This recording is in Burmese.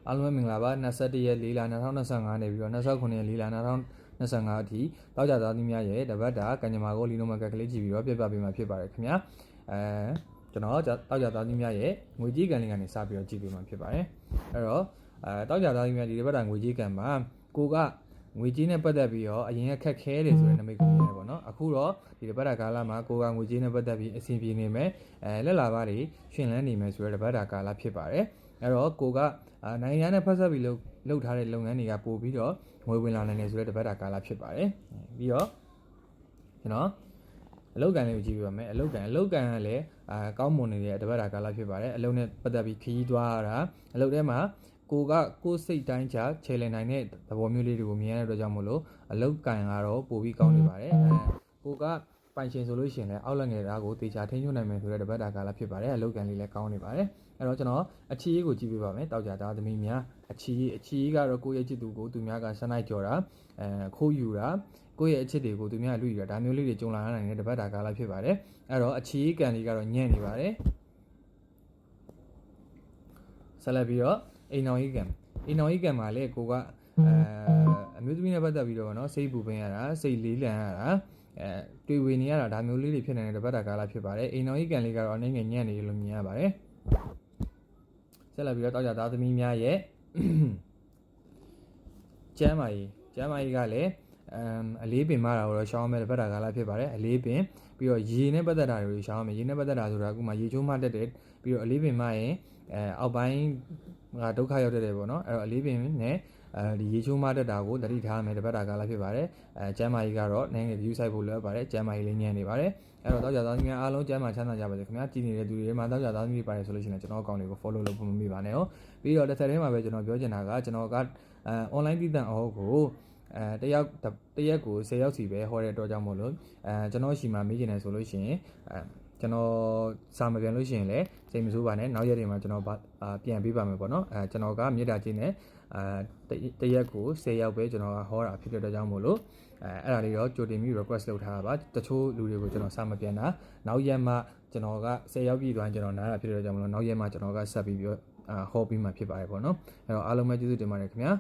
အားလုံးပဲမင်္ဂလာပါ21ရက်4လ2025နေပြီးတော့29ရက်4လ2025အထိတောက်ကြသားသမီးများရဲ့တပတ်တာကံကြမ္မာကိုလီနိုမကက်ကလေးကြည့်ပြီးတော့ပြပြပေးမှာဖြစ်ပါတယ်ခင်ဗျာကျွန်တော်တောက်ကြသားသမီးများရဲ့ငွေကြေးကံလေးကနေစပြီးတော့ကြည့်ပေးမှာဖြစ်ပါတယ်အဲ့တော့တောက်ကြသားသမီးများဒီတပတ်တာငွေကြေးကံမှာကိုကငွေကြေးနဲ့ပတ်သက်ပြီးတော့အရင်ကခက်ခဲတယ်ဆိုတဲ့နမိတ်ကိုမြင်ရပေါ့နော်အခုတော့ဒီတပတ်တာကာလမှာကိုကငွေကြေးနဲ့ပတ်သက်ပြီးအဆင်ပြေနေမယ်လက်လာပါတွေရှင်လန်းနေမယ်ဆိုတဲ့တပတ်တာကာလဖြစ်ပါတယ်အဲ့တော့ကိုကနိုင်ငံနဲ့ဖက်ဆက်ပြီးလုပ်ထားတဲ့လုပ်ငန်းတွေကပို့ပြီးတော့ငွေဝင်လာနိုင်တယ်ဆိုတဲ့တပတ်တာကာလဖြစ်ပါတယ်ပြီးတော့ကျွန်တော်အလုပ်ကံလေးကိုကြည့်ပြပါမယ်အလုပ်ကံကလည်းကောင်းမွန်နေတဲ့တပတ်တာကာလဖြစ်ပါတယ်အလုပ်နဲ့ပတ်သက်ပြီးခရီးသွားရတာအလုပ်ထဲမှာကိုစိတ်တိုင်းချခြေလည်နိုင်တဲ့သဘောမျိုးလေးတွေကိုမြင်ရတဲ့အတွက်ကြောင့်မို့လို့အလုပ်ကံကတော့ပို့ပြီးကောင်းနေပါတယ်ကိုကပိုင်ရှင်ဆိုလို့ရှိရင်လည်းအောက်လက်ငယ်သားကိုတေချာထိန်းချုပ်နိုင်မယ်ဆိုတဲ့တပတ်တာကာလဖြစ်ပါတယ်အလုပ်ကံလေးလည်းကောင်းနေပါတယ်အဲ့တော့ကျွန်တော်အချီးကိုကြည့်ပြပါမယ်တောက်ကြသားသမီးများအချီးကတော့ကိုယ့်ရဲ့ချစ်သူကိုသူများကစနိုက်ကြော်တာခိုးယူတာကိုယ့်ရဲ့အချစ်တွေကိုသူများလူယူတာဒါမျိုးလေးတွေကြုံလာနိုင်တဲ့တပတ်တာကာလဖြစ်ပါတယ်အဲ့တော့အချီးကံလေးကတော့ညံ့နေပါတယ်ဆက်လက်ပြီးတော့အိမ်တော်ကြီးကံမှာလေကိုကအမျိုးသမီးနဲ့ပတ်သက်ပြီးတော့နော်စိတ်ပူပင်ရတာစိတ်လေးလံရတာတွေ့ဝေနေရတာဒါမျိုးလေးတွေဖြစ်နေတဲ့တပတ်တာကာလဖြစ်ပါတယ်အိမ်တော်ကြီးကံလေးကတော့အနေငယ်ညံ့နေလို့မြင်ရပါတယ်ဆက်လက်ပြီးတော့တောက်ကြသားသမီးများရဲ့ကျမ်းမာရေးကလည်းအလေးပင်မာတာကိုတော့ရှောင်းမဲ့တပတ်တာကာလဖြစ်ပါတယ်အလေးပင်ပြီးတော့ရေနဲ့ပတ်သက်တာတွေရှောင်းမယ်ရေနဲ့ပတ်သက်တာဆိုတာအခုမှရေချိုးမှတက်တယ်ပြီးတော့အလေးပင်မရင်အောက်ပိုင်းကဒုက္ခရောက်တယ်ပေါ့နော်အဲ့တော့အလေးပင်နဲ့ဒီရေချိုးမှတက်တာကိုတတိထားမယ်တပတ်တာကာလဖြစ်ပါတယ်ကျမ်းမာရေးကတော့နိုင်ငံ view site ဖို့လိုအပ်ပါတယ်ကျမ်းမာရေးလေးညံ့နေပါတယ်အဲ့တော့တောက်ကြသားသမီးများအားလုံးကျမ်းမာချမ်းသာကြပါစေခင်ဗျာကြည်နေတဲ့သူတွေမှာတောက်ကြသားသမီးပါတယ်ဆိုလို့ရှိရင်ကျွန်တော်အကောင့်လေးကို follow လုပ်ဖို့မမေ့ပါနဲ့ဟုတ်ပြီးတော့တစ်ဆက်တည်းမှာပဲကျွန်တော်ပြောချင်တာကကျွန်တော်ကonline တည်တံ့အဟုတ်ကိုတရက်ကို10ယောက်စီပဲဟောတဲ့အတွက်ကြောင့်မို့လို့ကျွန်တော်ရှိမှမေးချင်တယ်ဆိုလို့ရှိရင်ကျွန်တော်စာမပြန်လို့ရှိရင်လည်းစိတ်မဆိုးပါနဲ့နောက်ရက်တွေမှာကျွန်တော်ပြန်ပေးပါမယ်ပေါ့နော်ကျွန်တော်ကမြေတာချင်းနဲ့တရက်ကို10ယောက်ပဲကျွန်တော်ကဟောတာဖြစ်တဲ့အတွက်ကြောင့်မို့လို့အဲ့ဒါလေးတော့ကြိုတင်ပြီး request လုပ်ထားတာပါတချို့လူတွေကိုကျွန်တော်စာမပြန်တာနောက်ရက်မှကျွန်တော်က10ယောက်ပြည့်သွားရင်ကျွန်တော်နားတာဖြစ်တဲ့အတွက်ကြောင့်မို့လို့နောက်ရက်မှကျွန်တော်ကဆက်ပြီးဟောပြီးမှဖြစ်ပါတယ်ပေါ့နော်အဲ့တော့အားလုံးပဲကျေးဇူးတင်ပါတယ်ခင်ဗျာ